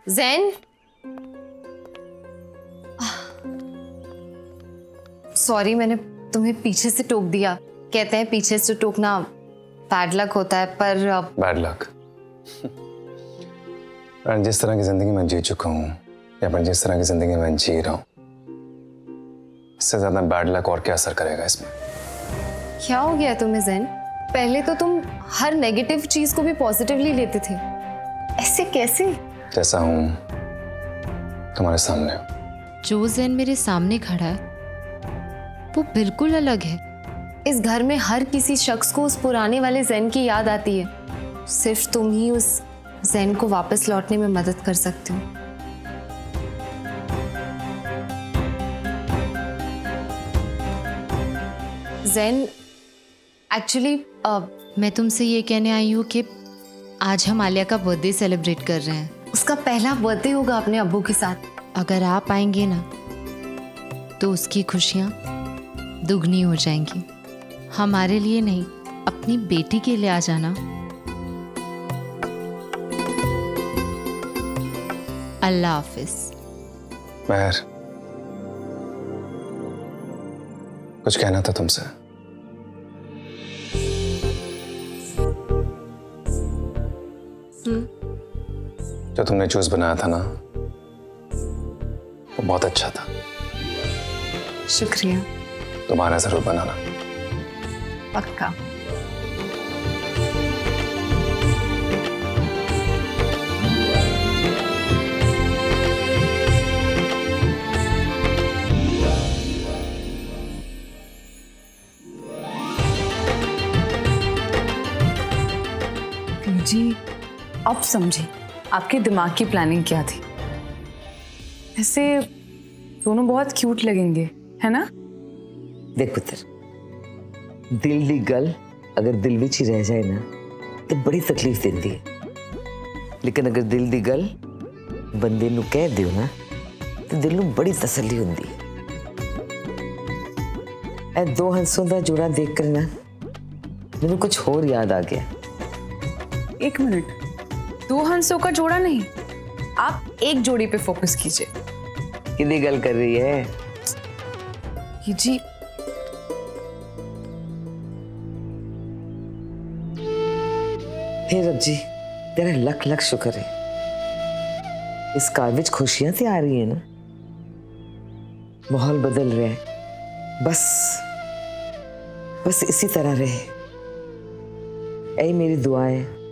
ज़ैन, sorry मैंने तुम्हें पीछे से टोक दिया। कहते हैं पीछे से टोकना बैड लक होता है, पर बैड लक जिस तरह की जिंदगी मैं जी चुका हूँ या फिर जिस तरह की जिंदगी मैं जी रहा हूँ, इससे ज्यादा बैड लक और क्या असर करेगा इसमें? क्या हो गया तुम्हें ज़ैन? पहले तो तुम हर नेगेटिव चीज को भी पॉजिटिवली लेते थे, ऐसे कैसे? जैसा हूँ तुम्हारे सामने। जो ज़ैन मेरे सामने खड़ा है वो बिल्कुल अलग है। इस घर में हर किसी शख्स को उस पुराने वाले ज़ैन की याद आती है। सिर्फ तुम ही उस ज़ैन को वापस लौटने में मदद कर सकते हो। ज़ैन, एक्चुअली मैं तुमसे ये कहने आई हूँ कि आज हम आलिया का बर्थडे सेलिब्रेट कर रहे हैं। उसका पहला बर्थडे होगा अपने अब्बू के साथ। अगर आप आएंगे ना तो उसकी खुशियाँ दुगनी हो जाएंगी। हमारे लिए नहीं, अपनी बेटी के लिए आ जाना। अल्लाह हाफिज। महर, कुछ कहना था तुमसे। जो तुमने जूस बनाया था ना, वो बहुत अच्छा था। शुक्रिया। दोबारा जरूर बनाना। पक्का। जी, अब समझे आपके दिमाग की प्लानिंग क्या थी। ऐसे दोनों बहुत क्यूट लगेंगे, है ना? देख पुत्र, दिल दी गल अगर दिल विच ही रह जाए ना तो बड़ी तकलीफ देती है, लेकिन अगर दिल दी गल बंदे नू कह दियो ना तो दिल नू बड़ी तसल्ली होती है। ए दो हंसों का जोड़ा देख कर ना मैंने कुछ और याद आ गया। एक मिनट, दो हंसों का जोड़ा नहीं, आप एक जोड़ी पे फोकस कीजिए। कितनी गल कर रही है ये जी? हे रब जी, तेरा लख लख शुक्र है। इस कार विच खुशियां से आ रही है ना, माहौल बदल रहा है। बस इसी तरह रहे, यही मेरी दुआ है।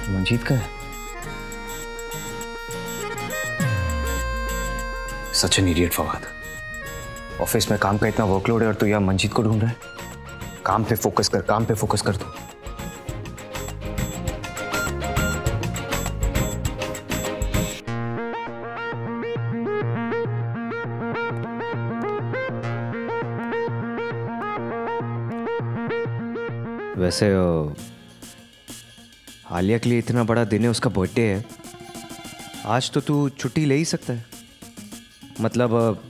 मंजीत का है? Such an idiot Fawad. Office में काम का इतना वर्कलोड है और तू यहाँ मंजीत को ढूंढ रहा है। काम पे फोकस कर, काम पे फोकस कर तू। वैसे आलिया के लिए इतना बड़ा दिन है, उसका बर्थडे है आज, तो तू छुट्टी ले ही सकता है। मतलब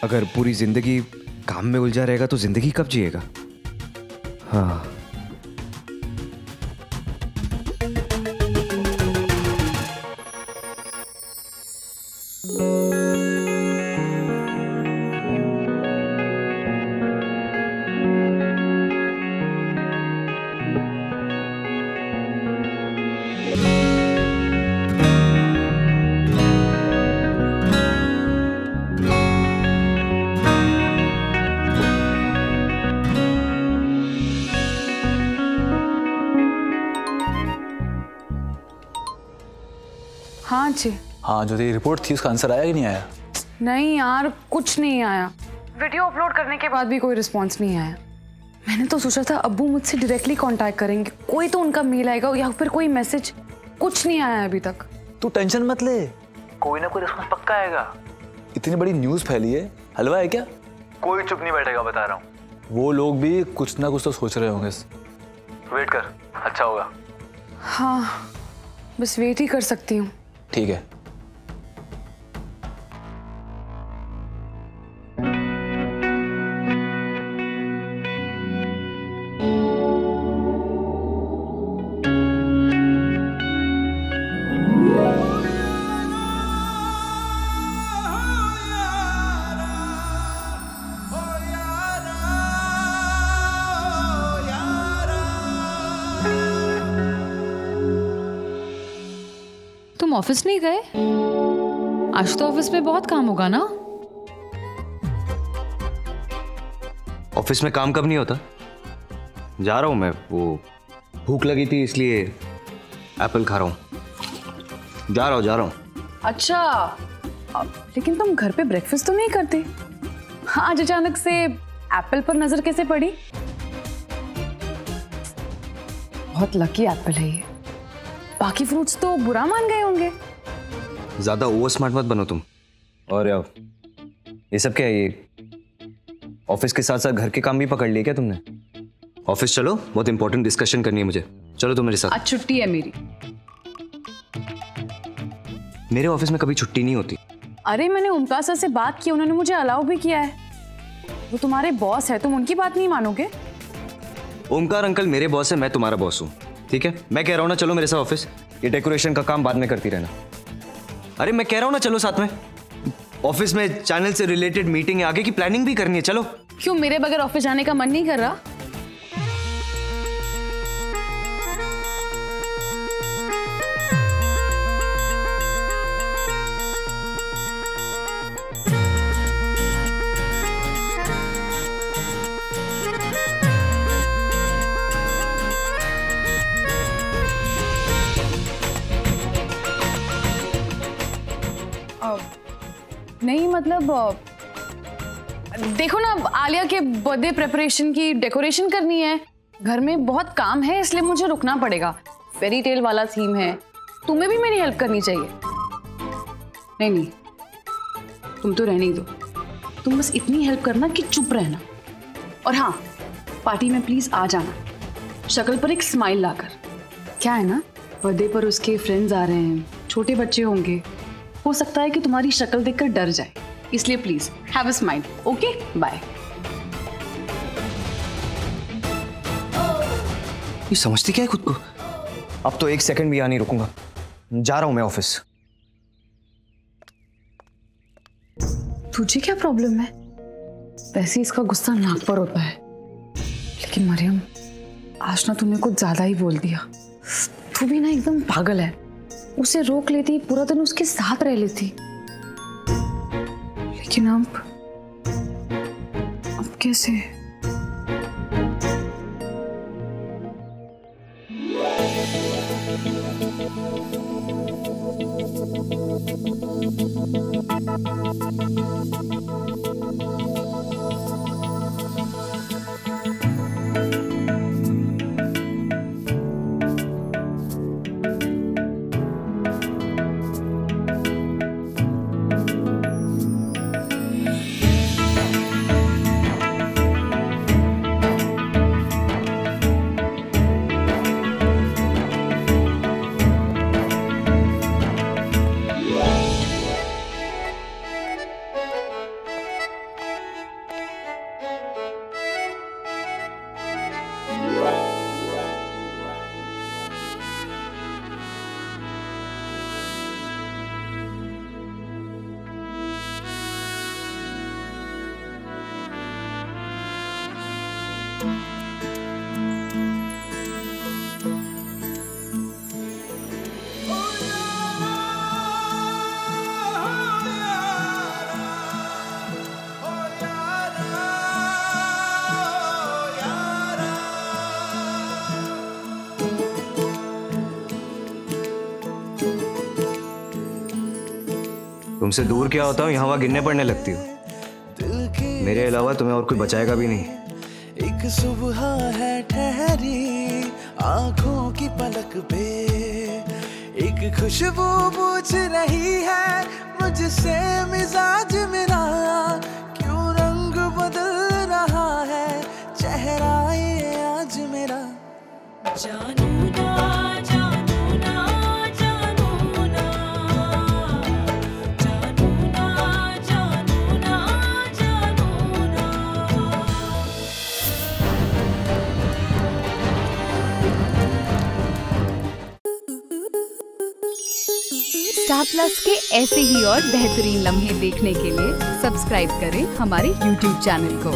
अगर पूरी जिंदगी काम में उलझा रहेगा तो जिंदगी कब जिएगा? हाँ, हाँ जी। हाँ, जो तेरी रिपोर्ट थी उसका आंसर आया कि नहीं आया? नहीं यार, कुछ नहीं आया। वीडियो अपलोड करने के बाद भी कोई रिस्पांस नहीं आया। मैंने तो सोचा था अब्बू मुझसे डायरेक्टली कांटेक्ट करेंगे, कोई तो उनका मेल आएगा या फिर कोई मैसेज। कुछ नहीं आया अभी तक। तू टेंशन मत ले, कोई ना कोई रिस्पॉन्स पक्का आएगा। इतनी बड़ी न्यूज फैली है, हलवा है क्या? कोई चुप नहीं बैठेगा, बता रहा हूँ। वो लोग भी कुछ ना कुछ तो सोच रहे होंगे। वेट कर, अच्छा होगा। हाँ, बस वेट ही कर सकती हूँ। ठीक है। ऑफिस नहीं गए? आज तो ऑफिस में बहुत काम होगा ना? ऑफिस में काम कब नहीं होता? जा रहा हूँ मैं, वो भूख लगी थी इसलिए एप्पल खा रहा हूँ। जा रहा हूँ। अच्छा, लेकिन तुम घर पे ब्रेकफास्ट तो नहीं करते? आज अचानक से एप्पल पर नजर कैसे पड़ी? बहुत लकी एप्पल है ये। बाकी फ्रूट्स तो बुरा मान गए होंगे। ज्यादा ओवर स्मार्ट मत बनो तुम। और ये सब क्या है? ये ऑफिस के साथ साथ घर के काम भी पकड़ लिए क्या तुमने? ऑफिस चलो, बहुत इंपॉर्टेंट डिस्कशन करनी है मुझे। चलो तुम मेरे साथ। आज छुट्टी है मेरी। मेरे ऑफिस में कभी छुट्टी नहीं होती। अरे मैंने ओमकार सर से बात की, उन्होंने मुझे अलाउ भी किया है। वो तुम्हारे बॉस है, तुम उनकी बात नहीं मानोगे? ओमकार अंकल मेरे बॉस है, मैं तुम्हारा बॉस हूँ, ठीक है? मैं कह रहा हूँ ना, चलो मेरे साथ ऑफिस। ये डेकोरेशन का काम बाद में करती रहना। अरे मैं कह रहा हूँ ना, चलो साथ में। ऑफिस में चैनल से रिलेटेड मीटिंग है, आगे की प्लानिंग भी करनी है। चलो। क्यों, मेरे बगैर ऑफिस जाने का मन नहीं कर रहा? नहीं मतलब देखो ना, आलिया के बर्थडे प्रेपरेशन की डेकोरेशन करनी है, घर में बहुत काम है, इसलिए मुझे रुकना पड़ेगा। फेरी टेल वाला थीम है, तुम्हें भी मेरी हेल्प करनी चाहिए। नहीं, तुम तो रहने ही दो। तुम बस इतनी हेल्प करना कि चुप रहना। और हाँ, पार्टी में प्लीज आ जाना, शक्ल पर एक स्माइल लाकर। क्या है ना, बर्थडे पर उसके फ्रेंड्स आ रहे हैं, छोटे बच्चे होंगे, हो सकता है कि तुम्हारी शक्ल देखकर डर जाए, इसलिए please have a smile. Okay, bye. ये समझती क्या है खुद को? अब तो एक सेकंड भी यहाँ नहीं रुकूंगा, जा रहा हूं मैं ऑफिस। तुझे क्या प्रॉब्लम है? वैसे इसका गुस्सा नाक पर होता है, लेकिन मरियम आज ना तूने कुछ ज्यादा ही बोल दिया। तू भी ना एकदम पागल है। उसे रोक लेती, पूरा दिन उसके साथ रह लेती, लेकिन अब कैसे? तुमसे दूर क्या होता हूँ, यहाँ वहाँ गिरने पड़ने लगती हो। मेरे अलावा तुम्हें और कोई बचाएगा भी नहीं। एक सुबह है ठहरी आंखों की पलक पे, एक खुशबू पूछ रही है मुझसे मिजाज मेरा, क्यों रंग बदल रहा है चेहरा ये आज मेरा। जानू ना जानू ना जानू ना जानू ना जानू ना जानू ना। स्टार प्लस के ऐसे ही और बेहतरीन लम्हे देखने के लिए सब्सक्राइब करें हमारे YouTube चैनल को।